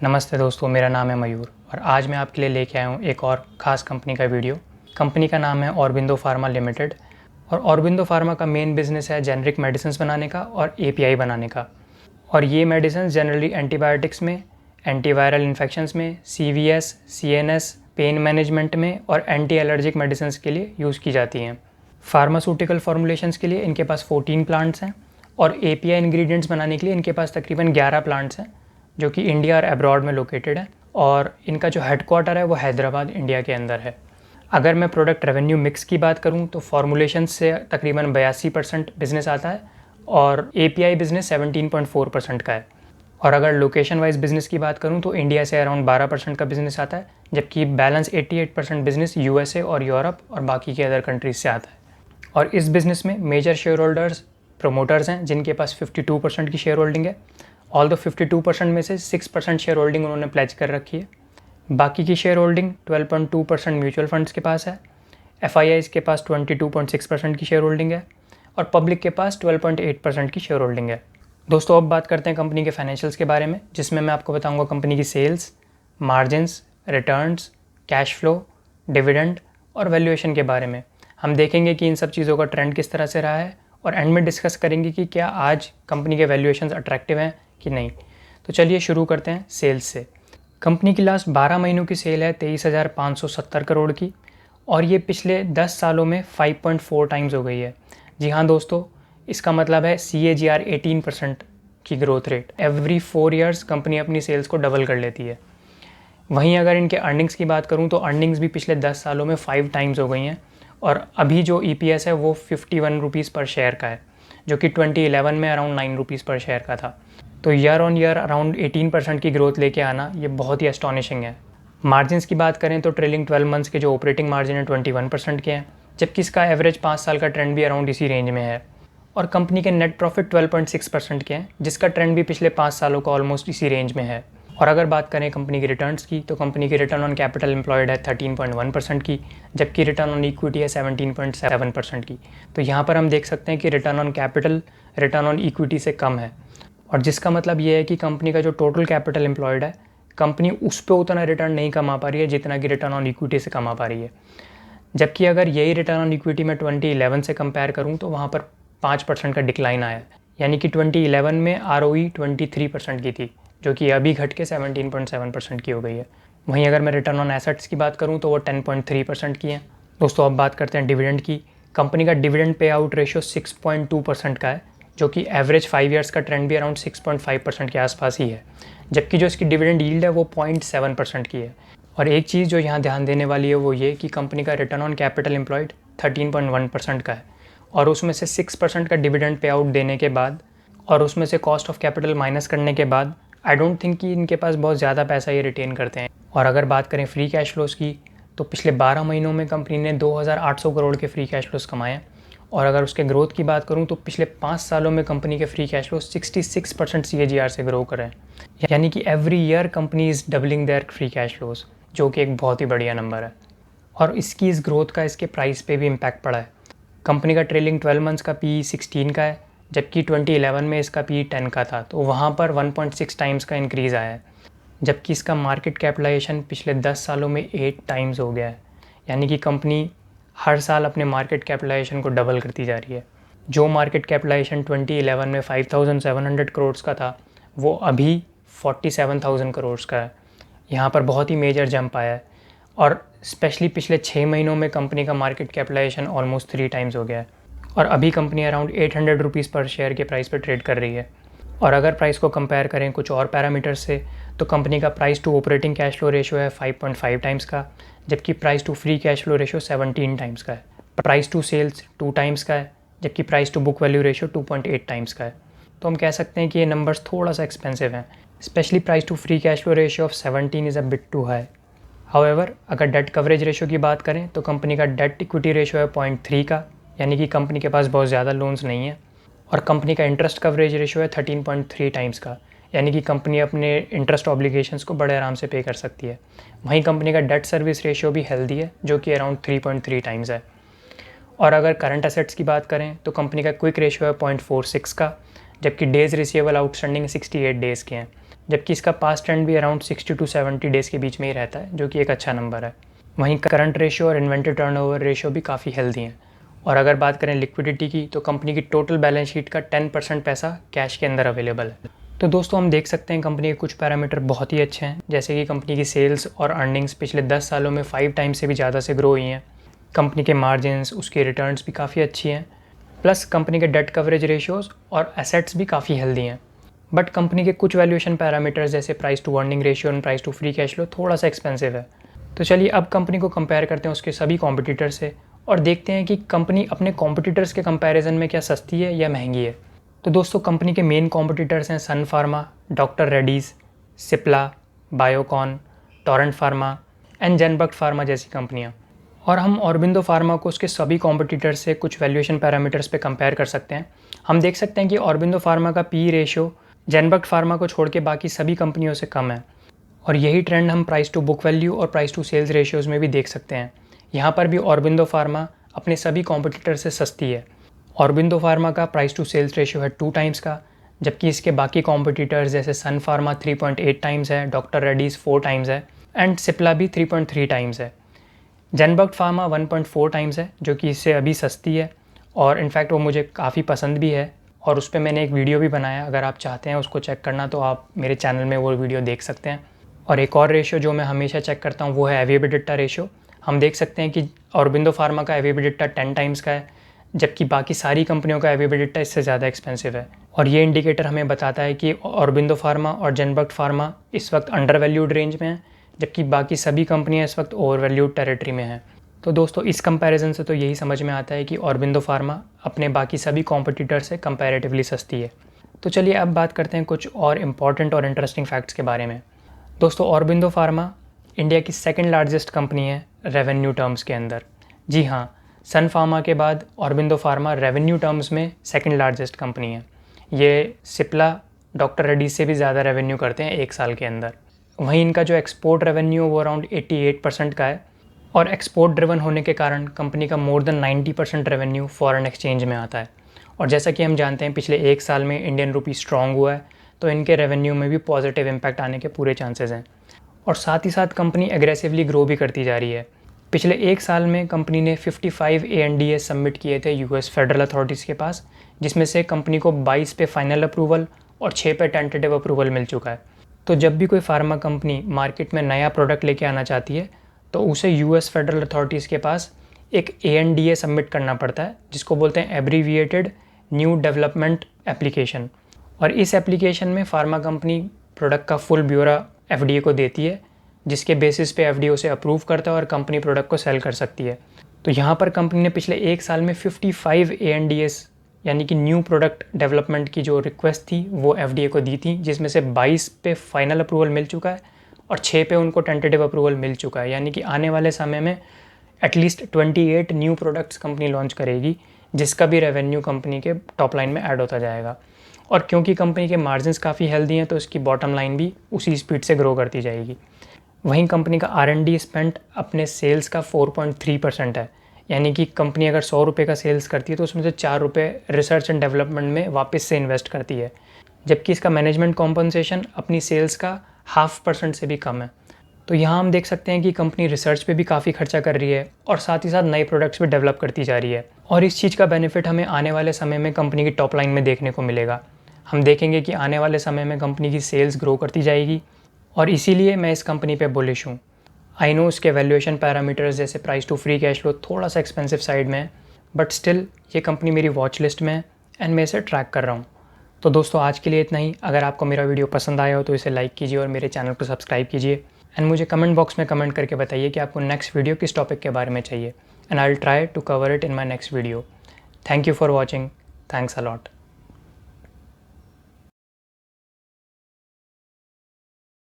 नमस्ते दोस्तों, मेरा नाम है मयूर और आज मैं आपके लिए लेके आया हूँ एक और ख़ास कंपनी का वीडियो। कंपनी का नाम है ऑरबिंदो फार्मा लिमिटेड और ऑरबिंदो फार्मा का मेन बिज़नेस है जेनरिक मेडिसिन्स बनाने का और एपीआई बनाने का। और ये मेडिसिन्स जनरली एंटीबायोटिक्स में, एंटीवायरल इन्फेक्शंस में, सीवीएस, सीएनएस, पेन मैनेजमेंट में और एंटी एलर्जिक मेडिसिन्स के लिए यूज़ की जाती हैं। फार्मास्यूटिकल फॉर्मुलेशंस के लिए इनके पास 14 प्लांट्स हैं और एपीआई इंग्रेडिएंट्स बनाने के लिए इनके पास तकरीबन 11 प्लांट्स हैं जो कि इंडिया और अब्रॉड में लोकेटेड है। और इनका जो हेडक्वार्टर है वो हैदराबाद, इंडिया के अंदर है। अगर मैं प्रोडक्ट रेवेन्यू मिक्स की बात करूं तो फॉर्मुलेशन से तकरीबन 82% बिजनेस आता है और एपीआई बिजनेस 17.4% का है। और अगर लोकेशन वाइज बिजनेस की बात करूं तो इंडिया से अराउंड 12% का बिजनेस आता है, जबकि बैलेंस 88% बिजनेस यूएसए और यूरोप और बाकी के अदर कंट्रीज से आता है। और इस बिज़नेस में मेजर शेयर होल्डर्स प्रोमोटर्स हैं जिनके पास 52% की शेयर होल्डिंग है। ऑल द 52% में से 6% शेयर होल्डिंग उन्होंने प्लेज कर रखी है। बाकी की शेयर होल्डिंग 12.2% म्यूचुअल फंड्स के पास है, एफआईआईज़ के पास 22.6% की शेयर होल्डिंग है और पब्लिक के पास 12.8% की शेयर होल्डिंग है। दोस्तों, अब बात करते हैं कंपनी के फाइनेंशियल्स के बारे में, जिसमें मैं आपको बताऊंगा कंपनी की sales, margins, returns, cash flow, dividend और वैल्यूएशन के बारे में। हम देखेंगे कि इन सब चीज़ों का ट्रेंड किस तरह से रहा है और एंड में डिस्कस करेंगे कि क्या आज कंपनी के वैल्यूएशंस अट्रैक्टिव हैं कि नहीं। तो चलिए शुरू करते हैं सेल्स से। कंपनी की लास्ट 12 महीनों की सेल है 23,570 करोड़ की और ये पिछले 10 सालों में 5.4 टाइम्स हो गई है। जी हाँ दोस्तों, इसका मतलब है CAGR 18% की growth rate. Every 4 years company अपनी सेल्स को डबल कर लेती है। वहीं अगर इनके अर्निंग्स की बात करूँ तो अर्निंग्स भी पिछले 10 सालों में 5 टाइम्स हो गई हैं और अभी जो EPS है वो 51 रुपीज़ पर शेयर का है, जो कि 2011 में अराउंड 9 रुपीज़ पर शेयर का था। तो ईयर ऑन ईयर अराउंड 18% की ग्रोथ लेके आना ये बहुत ही एस्टॉनिशिंग है। मार्जिन्स की बात करें तो ट्रेलिंग 12 मंथ्स के जो ऑपरेटिंग मार्जिन है 21% के हैं, जबकि इसका एवरेज 5 साल का ट्रेंड भी अराउंड इसी रेंज में है। और कंपनी के नेट प्रॉफिट 12.6% के हैं, जिसका ट्रेंड भी पिछले 5 सालों का ऑलमोस्ट इसी रेंज में है। और अगर बात करें कंपनी की रिटर्न्स की तो कंपनी की रिटर्न ऑन कैपिटल एम्प्लॉयड है 13.1% की, जबकि रिटर्न ऑन इक्विटी है 17.7% की। तो यहाँ पर हम देख सकते हैं कि return on capital return on equity से कम है और जिसका मतलब ये है कि कंपनी का जो टोटल कैपिटल एम्प्लॉयड है, कंपनी उस पर उतना रिटर्न नहीं कमा पा रही है जितना कि रिटर्न ऑन इक्विटी से कमा पा रही है। जबकि अगर यही रिटर्न ऑन इक्विटी में 2011 से कंपेयर करूँ तो वहाँ पर 5% का डिक्लाइन आया है, यानी कि 2011 में ROE 23% की थी, जो कि अभी घट के 17.7% की हो गई है। वहीं अगर मैं रिटर्न ऑन एसेट्स की बात करूं तो वो 10.3% की है। दोस्तों, अब बात करते हैं डिविडेंड की। कंपनी का डिविडेंड पे आउट रेशियो 6.2% का है, जो कि एवरेज 5 ईयर्स का ट्रेंड भी अराउंड 6.5% के आसपास ही है, जबकि जो इसकी डिविडेंड यील्ड है वो 0.7% की है। और एक चीज़ जो यहाँ ध्यान देने वाली है वो ये कि कंपनी का रिटर्न ऑन कैपिटल एम्प्लॉयड 13.1% का है और उसमें से 6% का डिविडेंड पे आउट देने के बाद और उसमें से कॉस्ट ऑफ कैपिटल माइनस करने के बाद आई डोंट थिंक कि इनके पास बहुत ज़्यादा पैसा ये रिटेन करते हैं। और अगर बात करें फ्री कैश फ्लोज़ की तो पिछले 12 महीनों में कंपनी ने 2,800 करोड़ के फ्री कैश फ्लोज़ कमाए। और अगर उसके ग्रोथ की बात करूं तो पिछले 5 सालों में कंपनी के फ्री कैश फ्लो 66% CAGR से ग्रो कर रहे हैं, यानी कि every year company is doubling there free cash flows, जो कि एक बहुत ही बढ़िया नंबर है। और इसकी इस ग्रोथ का इसके प्राइस पे भी इम्पैक्ट पड़ा है। कंपनी का ट्रेलिंग 12 मंथ्स का PE 16 का है, जबकि 2011 में इसका PE 10 का था, तो वहाँ पर 1.6 टाइम्स का इंक्रीज़ आया है। जबकि इसका मार्केट कैपिटलाइजेशन पिछले 10 सालों में 8 टाइम्स हो गया है, यानी कि कंपनी हर साल अपने मार्केट कैपिटलाइजेशन को डबल करती जा रही है। जो मार्केट कैपिटलाइजेशन 2011 में 5,700 करोड़ का था वो अभी 47,000 करोड़ का है। यहाँ पर बहुत ही मेजर जंप आया है और स्पेशली पिछले 6 महीनों में कंपनी का मार्केट कैपिटलाइजेशन ऑलमोस्ट 3 टाइम्स हो गया है और अभी कंपनी अराउंड 800 रुपीज़ पर शेयर के प्राइस पर ट्रेड कर रही है। और अगर प्राइस को कंपेयर करें कुछ और पैरामीटर्स से तो कंपनी का price to operating cash flow ratio है 5.5 टाइम्स का, जबकि price to free cash flow ratio 17 times का है। प्राइस टू सेल्स 2 टाइम्स का है, जबकि price to book value ratio 2.8 times का है। तो हम कह सकते हैं कि ये नंबर्स थोड़ा सा एक्सपेंसिव हैं, specially price to free cash flow ratio of 17 is a bit too high. However, अगर डेट कवरेज रेशियो की बात करें तो कंपनी का डेट इक्विटी रेशियो है 0.3 का, यानी कि कंपनी के पास बहुत ज़्यादा लोन्स नहीं है। और कंपनी का इंटरेस्ट कवरेज रेशियो है 13.3 टाइम्स का, यानी कि कंपनी अपने इंटरेस्ट ऑब्लिगेशंस को बड़े आराम से पे कर सकती है। वहीं कंपनी का डेट सर्विस रेशियो भी हेल्दी है, जो कि अराउंड 3.3 टाइम्स है। और अगर करंट एसेट्स की बात करें तो कंपनी का क्विक रेशियो है 0.46 का, जबकि डेज़ रिसीवेबल आउटस्टैंडिंग 68 डेज़ के हैं। जबकि इसका पास्ट ट्रेंड भी अराउंड 60 टू 70 डेज़ के बीच में ही रहता है, जो कि एक अच्छा नंबर है। वहीं करंट रेशियो और इन्वेंटरी टर्नओवर रेशियो भी काफ़ी हेल्दी हैं। और अगर बात करें लिक्विडिटी की, तो कंपनी की टोटल बैलेंस शीट का 10% पैसा कैश के अंदर अवेलेबल है। तो दोस्तों हम देख सकते हैं कंपनी के कुछ पैरामीटर बहुत ही अच्छे हैं, जैसे कि कंपनी की सेल्स और अर्निंग्स पिछले 10 सालों में 5 टाइम्स से भी ज़्यादा से ग्रो हुई हैं। कंपनी के मार्जिन्स, उसकी रिटर्न्स भी काफ़ी अच्छी हैं। प्लस कंपनी के डेट कवरेज रेशियोज़ और एसेट्स भी काफ़ी हेल्दी हैं। बट कंपनी के कुछ वैल्यूएशन पैरामीटर्स जैसे प्राइस टू अर्निंग रेशियो और price to free cash flow थोड़ा सा एक्सपेंसिव है। तो चलिए अब कंपनी को कंपेयर करते हैं उसके सभी कॉम्पिटिटर से और देखते हैं कि कंपनी अपने कॉम्पिटिटर्स के कंपैरिजन में क्या सस्ती है या महंगी है। तो दोस्तों कंपनी के मेन कॉम्पिटिटर्स हैं Sun Pharma, doctor Reddy's, Cipla, Biocon, Torrent Pharma and जेनबक्ट फार्मा जैसी कंपनियां। और हम ऑरबिंदो फार्मा को उसके सभी कॉम्पिटिटर्स से कुछ वैल्यूएशन पैरामीटर्स पे कंपेयर कर सकते हैं। हम देख सकते हैं कि ऑरबिंदो फार्मा का पी रेशियो जेनबक्ट फार्मा को छोड़ के बाकी सभी कंपनियों से कम है। और यही ट्रेंड हम प्राइस टू बुक वैल्यू और प्राइस टू सेल्स रेशियोज़ में भी देख सकते हैं। यहाँ पर भी ऑरबिंदो फार्मा अपने सभी कॉम्पिटिटर से सस्ती है। ऑरबिंदो फार्मा का प्राइस टू सेल्स रेशियो है 2 टाइम्स का, जबकि इसके बाकी कॉम्पिटिटर्स जैसे सन फार्मा 3.8 टाइम्स है, डॉक्टर रेड्डीज़ 4 टाइम्स है एंड सिप्ला भी 3.3 टाइम्स है। जेनबक्ट फार्मा 1.4 टाइम्स है, जो कि इससे अभी सस्ती है और इनफैक्ट वो मुझे काफ़ी पसंद भी है और उस पर मैंने एक वीडियो भी बनाया। अगर आप चाहते हैं उसको चेक करना तो आप मेरे चैनल में वो वीडियो देख सकते हैं। और एक और रेशियो जो मैं हमेशा चेक करता हूँ वो है एवी/एबिटेडा रेशियो। हम देख सकते हैं कि ऑरबिंदो फार्मा का एवी/एबिटेडा 10 टाइम्स का है, जबकि बाकी सारी कंपनियों का एवी/एबिटेडा इससे ज़्यादा एक्सपेंसिव है। और ये इंडिकेटर हमें बताता है कि ऑरबिंदो फार्मा और जेनबक्ट फार्मा इस वक्त अंडर वैल्यूड रेंज में है, जबकि बाकी सभी कंपनियां इस वक्त ओवर वैल्यूड टेरिटरी में हैं। तो दोस्तों इस कंपैरिजन से तो यही समझ में आता है कि ऑरबिंदो फार्मा अपने बाकी सभी कॉम्पिटिटर से कंपैरेटिवली सस्ती है। तो चलिए अब बात करते हैं कुछ और इम्पॉर्टेंट और इंटरेस्टिंग फैक्ट्स के बारे में। दोस्तों ऑरबिंदो फार्मा इंडिया की सेकंड लार्जेस्ट कंपनी है रेवेन्यू टर्म्स के अंदर। जी हाँ, सन फार्मा के बाद ऑरबिंदो फार्मा रेवेन्यू टर्म्स में सेकंड लार्जेस्ट कंपनी है। ये सिप्ला, डॉक्टर रेड्डीज़ से भी ज़्यादा रेवेन्यू करते हैं एक साल के अंदर। वहीं इनका जो एक्सपोर्ट रेवेन्यू वो अराउंड 88% का है और एक्सपोर्ट ड्रिवन होने के कारण कंपनी का more than 90% revenue foreign exchange में आता है। और जैसा कि हम जानते हैं पिछले एक साल में इंडियन रुपी स्ट्रॉन्ग हुआ है, तो इनके रेवेन्यू में भी पॉजिटिव इम्पैक्ट आने के पूरे चांसेस हैं। और साथ ही साथ कंपनी एग्रेसिवली ग्रो भी करती जा रही है। पिछले एक साल में कंपनी ने 55 ANDAs सबमिट किए थे US फेडरल अथॉरिटीज़ के पास, जिसमें से कंपनी को 22 पे फाइनल अप्रूवल और 6 पे टेंटेटिव अप्रूवल मिल चुका है। तो जब भी कोई फार्मा कंपनी मार्केट में नया प्रोडक्ट लेके आना चाहती है तो उसे US फेडरल अथॉरिटीज़ के पास एक ANDA सबमिट करना पड़ता है, जिसको बोलते हैं एब्रीविएटेड न्यू डेवलपमेंट एप्लीकेशन। और इस एप्लीकेशन में फार्मा कंपनी प्रोडक्ट का फुल ब्यौरा FDA को देती है, जिसके बेसिस पे FDA उसे अप्रूव करता है और कंपनी प्रोडक्ट को सेल कर सकती है। तो यहाँ पर कंपनी ने पिछले एक साल में 55 ANDAs यानी कि न्यू प्रोडक्ट डेवलपमेंट की जो रिक्वेस्ट थी वो FDA को दी थी, जिसमें से 22 पे फाइनल अप्रूवल मिल चुका है और 6 पे उनको टेंटेटिव अप्रूवल मिल चुका है। यानी कि आने वाले समय में at least 28 new products company launch करेगी, जिसका भी रेवेन्यू कंपनी के टॉप लाइन में ऐड होता जाएगा। और क्योंकि कंपनी के मार्जिन्स काफ़ी हेल्दी हैं तो इसकी बॉटम लाइन भी उसी स्पीड से ग्रो करती जाएगी। वहीं कंपनी का R&D स्पेंड अपने सेल्स का 4.3% है, यानी कि कंपनी अगर 100 रुपये का सेल्स करती है तो उसमें से 4 रुपये रिसर्च एंड डेवलपमेंट में वापस से इन्वेस्ट करती है, जबकि इसका मैनेजमेंट कॉम्पनसेशन अपनी सेल्स का 0.5% से भी कम है। तो यहाँ हम देख सकते हैं कि कंपनी रिसर्च पे भी काफ़ी खर्चा कर रही है और साथ ही साथ नए प्रोडक्ट्स भी डेवलप करती जा रही है। और इस चीज़ का बेनिफिट हमें आने वाले समय में कंपनी की टॉप लाइन में देखने को मिलेगा। हम देखेंगे कि आने वाले समय में कंपनी की सेल्स ग्रो करती जाएगी और इसीलिए मैं इस कंपनी पे बुलिश हूँ। आई नो उसके वैल्यूएशन पैरामीटर्स जैसे price to free cash flow थोड़ा सा एक्सपेंसिव साइड में है, बट स्टिल ये कंपनी मेरी वॉच लिस्ट में है एंड मैं इसे ट्रैक कर रहा हूँ। तो दोस्तों आज के लिए इतना ही। अगर आपको मेरा वीडियो पसंद आया हो तो इसे लाइक कीजिए और मेरे चैनल को सब्सक्राइब कीजिए एंड मुझे कमेंट बॉक्स में कमेंट करके बताइए कि आपको नेक्स्ट वीडियो किस टॉपिक के बारे में चाहिए and I will try to cover it in my next video. Thank you for watching. Thanks a lot.